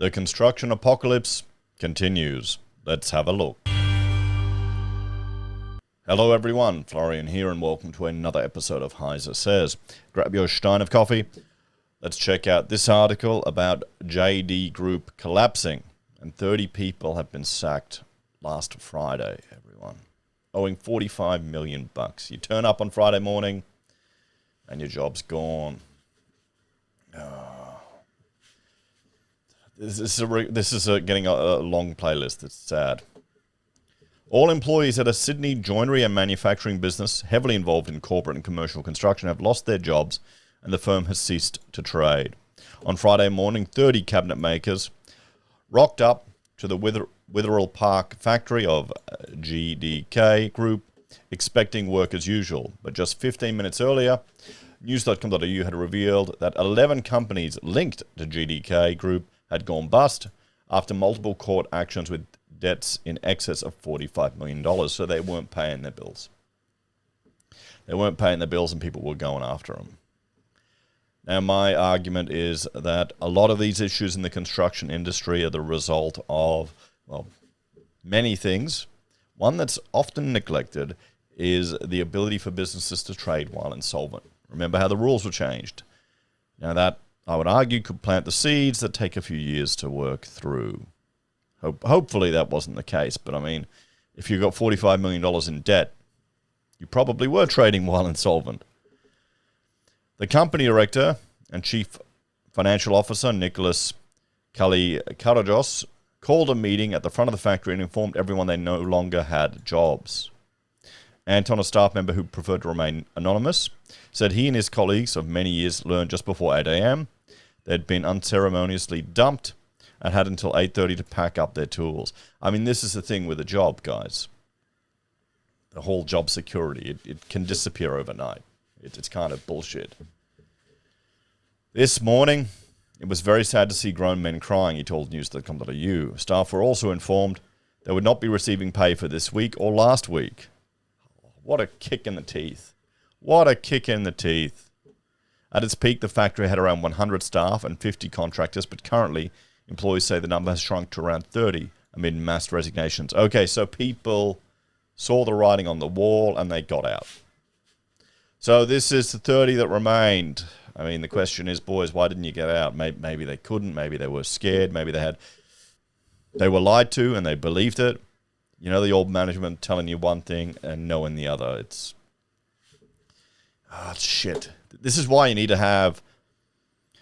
The construction apocalypse continues. Let's have a look. Hello everyone, Florian here and welcome to another episode of HeiseSays. Grab your stein of coffee. Let's check out this article about JD Group collapsing. And 30 people have been sacked last Friday, everyone. Owing $45 million. You turn up on Friday morning and your job's gone. This is getting a long playlist. It's sad. All employees at a Sydney joinery and manufacturing business heavily involved in corporate and commercial construction have lost their jobs and the firm has ceased to trade. On Friday morning, 30 cabinet makers rocked up to the Witherell Park factory of GDK Group expecting work as usual. But just 15 minutes earlier, news.com.au had revealed that 11 companies linked to GDK Group had gone bust after multiple court actions with debts in excess of $45 million, so they weren't paying their bills. They weren't paying their bills and people were going after them. Now, my argument is that a lot of these issues in the construction industry are the result of, well, many things. One that's often neglected is the ability for businesses to trade while insolvent. Remember how the rules were changed. Now that, I would argue, could plant the seeds that take a few years to work through. Hopefully that wasn't the case, but I mean, if you got $45 million in debt, you probably were trading while insolvent. The company director and chief financial officer, Nicholas Kalikarajos, called a meeting at the front of the factory and informed everyone they no longer had jobs. Anton, a staff member who preferred to remain anonymous, said he and his colleagues of many years learned just before 8 a.m. they'd been unceremoniously dumped and had until 8:30 to pack up their tools. I mean, this is the thing with a job, guys. The whole job security, it can disappear overnight. It's kind of bullshit. This morning, it was very sad to see grown men crying, he told news.com.au. Staff were also informed they would not be receiving pay for this week or last week. What a kick in the teeth. What a kick in the teeth. At its peak, the factory had around 100 staff and 50 contractors, but currently, employees say the number has shrunk to around 30 amid mass resignations. Okay, so people saw the writing on the wall and they got out. So this is the 30 that remained. I mean, the question is, boys, why didn't you get out? Maybe they couldn't. Maybe they were scared. Maybe they were lied to and they believed it. You know, the old management telling you one thing and knowing the other. It's shit. This is why you need to have,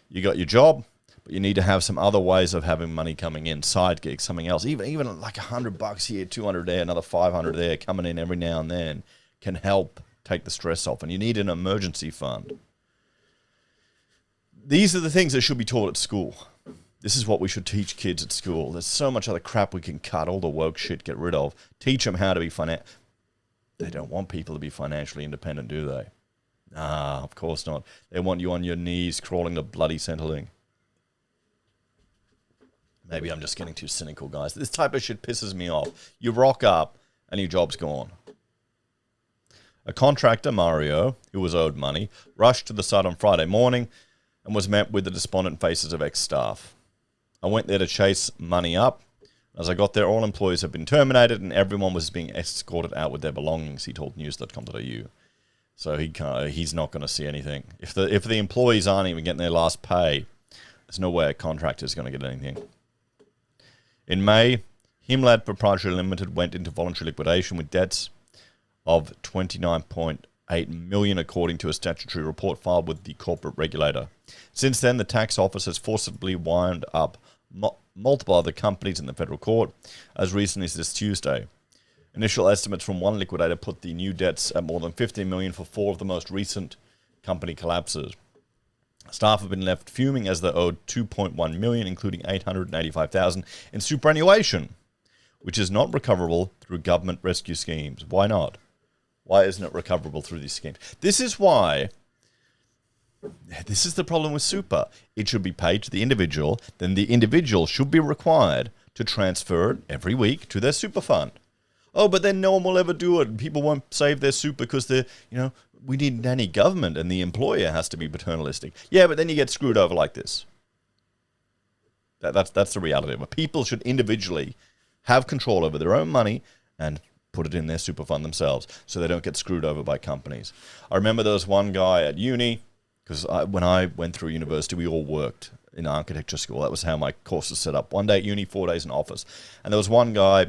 you got your job, but you need to have some other ways of having money coming in, side gigs, something else. Even like $100 here, 200 there, another 500 there, coming in every now and then can help take the stress off. And you need an emergency fund. These are the things that should be taught at school. This is what we should teach kids at school. There's so much other crap we can cut, all the woke shit, get rid of. Teach them how to be They don't want people to be financially independent, do they? Nah, of course not. They want you on your knees crawling to bloody Centrelink. Maybe I'm just getting too cynical, guys. This type of shit pisses me off. You rock up and your job's gone. A contractor, Mario, who was owed money, rushed to the site on Friday morning and was met with the despondent faces of ex-staff. I went there to chase money up. As I got there, all employees had been terminated and everyone was being escorted out with their belongings, he told news.com.au. So he's not going to see anything. If the employees aren't even getting their last pay, there's no way a contractor is going to get anything. In May, Himlad Proprietary Limited went into voluntary liquidation with debts of $29.8 million, according to a statutory report filed with the corporate regulator. Since then, the tax office has forcibly wound up multiple other companies in the federal court as recently as this Tuesday. Initial estimates from one liquidator put the new debts at more than $15 million for 4 of the most recent company collapses. Staff have been left fuming as they owed $2.1 million, including $885,000 in superannuation, which is not recoverable through government rescue schemes. Why not? Why isn't it recoverable through these schemes? This is the problem with super. It should be paid to the individual, then the individual should be required to transfer it every week to their super fund. Oh, but then no one will ever do it. People won't save their super because we need nanny government and the employer has to be paternalistic. Yeah, but then you get screwed over like this. That's the reality of it. People should individually have control over their own money and put it in their super fund themselves so they don't get screwed over by companies. I remember there was one guy at uni, because when I went through university, we all worked in architecture school. That was how my course was set up. 1 day at uni, 4 days in office. And there was one guy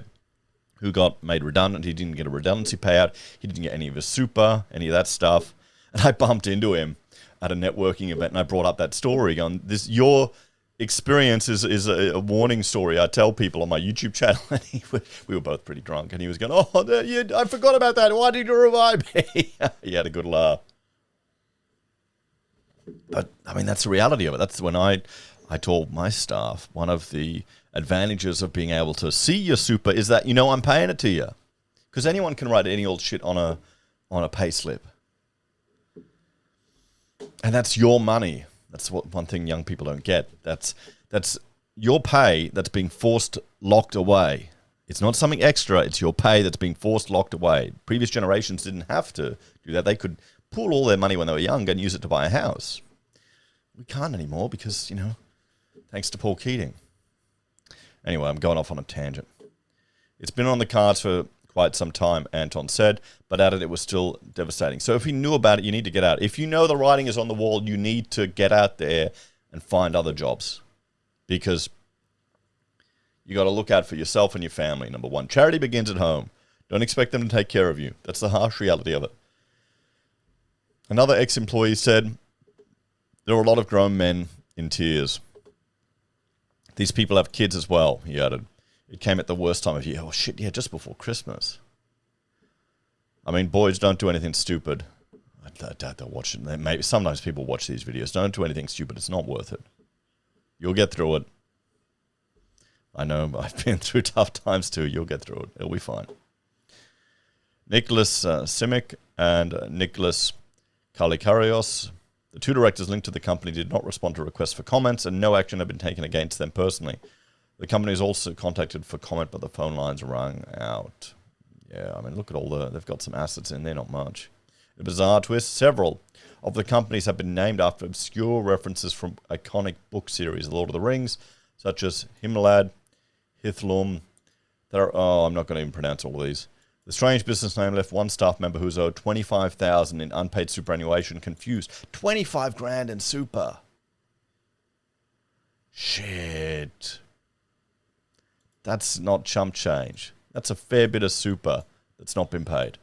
who got made redundant. He didn't get a redundancy payout. He didn't get any of his super, any of that stuff. And I bumped into him at a networking event, and I brought up that story on this. Your experience is a warning story I tell people on my YouTube channel. And we were both pretty drunk, and he was going, "Oh, I forgot about that. Why did you revive me?" He had a good laugh. But I mean, that's the reality of it. That's when I told my staff, one of the advantages of being able to see your super is that I'm paying it to you, because anyone can write any old shit on a pay slip, and that's your money. That's one thing young people don't get. That's your pay that's being forced locked away. It's not something extra. It's your pay that's being forced locked away. Previous generations didn't have to do that. They could pool all their money when they were young and use it to buy a house. We can't anymore because, thanks to Paul Keating. Anyway, I'm going off on a tangent. It's been on the cards for quite some time, Anton said, but at it was still devastating. So if you knew about it, you need to get out. If you know the writing is on the wall, you need to get out there and find other jobs, because you got to look out for yourself and your family. Number one, charity begins at home. Don't expect them to take care of you. That's the harsh reality of it. Another ex-employee said, there were a lot of grown men in tears. These people have kids as well, he added. It came at the worst time of year. Oh, shit, yeah, just before Christmas. I mean, boys, don't do anything stupid. I doubt they'll watch it. Maybe sometimes people watch these videos. Don't do anything stupid. It's not worth it. You'll get through it. I know, I've been through tough times too. You'll get through it. It'll be fine. Nicholas Simic and Nicholas Kalikarios, the two directors linked to the company, did not respond to requests for comments, and no action had been taken against them personally. The company is also contacted for comment, but the phone lines rang out. Yeah, I mean, look at they've got some assets in there, not much. A bizarre twist, several of the companies have been named after obscure references from iconic book series, The Lord of the Rings, such as Himlad, Hithlum. I'm not going to even pronounce all of these. The strange business name left one staff member who was owed $25,000 in unpaid superannuation confused. 25 grand in super. Shit. That's not chump change. That's a fair bit of super that's not been paid.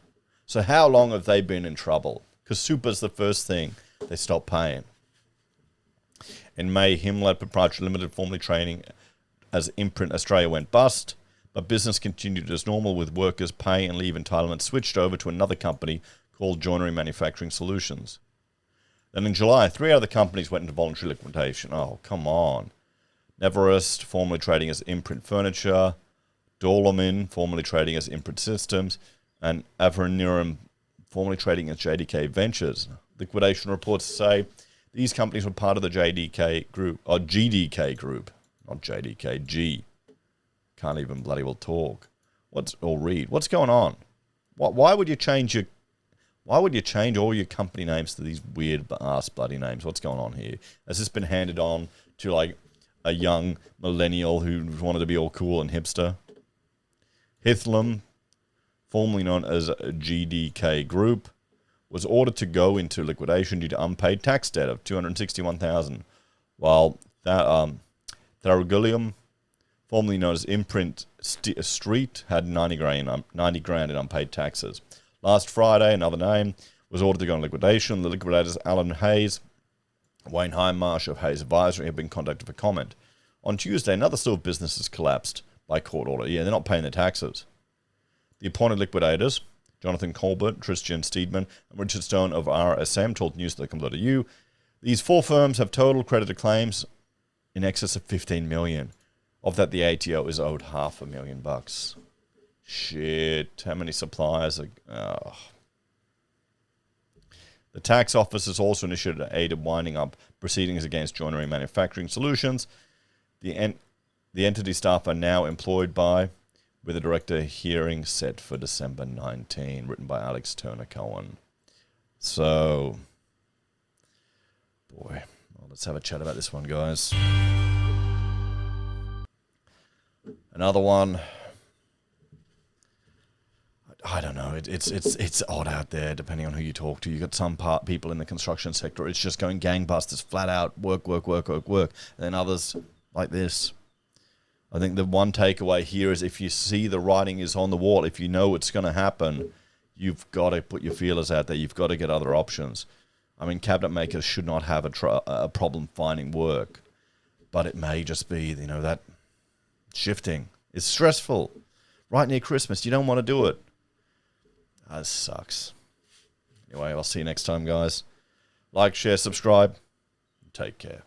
So how long have they been in trouble? Because super's the first thing they stop paying. In May, Himlad Proprietary Limited, formerly trading as Imprint Australia, went bust, but business continued as normal with workers' pay and leave entitlements switched over to another company called Joinery Manufacturing Solutions. Then in July, 3 other companies went into voluntary liquidation. Oh, come on. Neverest, formerly trading as Imprint Furniture, Dolomin, formerly trading as Imprint Systems, and Avernirum, formerly trading as JDK Ventures. Liquidation reports say these companies were part of the JDK group, or GDK group, not JDK, G. Can't even bloody well talk. Or read. What's going on? Why would you change all your company names to these weird ass bloody names? What's going on here? Has this been handed on to like a young millennial who wanted to be all cool and hipster? Hithlum, formerly known as GDK Group, was ordered to go into liquidation due to unpaid tax debt of $261,000, while Tharagulium, formerly known as Imprint Street, had 90 grand in unpaid taxes. Last Friday, another name was ordered to go in liquidation. The liquidators, Alan Hayes, Wayne Hindmarsh of Hayes Advisory, have been contacted for comment. On Tuesday, another slew of businesses collapsed by court order. Yeah, they're not paying their taxes. The appointed liquidators, Jonathan Colbert, Tristan Steedman, and Richard Stone of RSM, told news.com.au, these 4 firms have total creditor claims in excess of $15 million. Of that, the ATO is owed $500,000. Shit, how many suppliers are... The tax office has also initiated an aid of winding up proceedings against Joinery Manufacturing Solutions. The entity staff are now employed by, with a director hearing set for December 19, written by Alex Turner Cohen. So, boy, well, let's have a chat about this one, guys. Another one, I don't know. It's odd out there, depending on who you talk to. You got some people in the construction sector, it's just going gangbusters, flat out, work. And then others like this. I think the one takeaway here is if you see the writing is on the wall, if you know it's going to happen, you've got to put your feelers out there. You've got to get other options. I mean, cabinet makers should not have a problem finding work, but it may just be, that shifting is stressful. Right near Christmas, you don't want to do it. That sucks. Anyway, I'll see you next time, guys. Like, share, subscribe. Take care.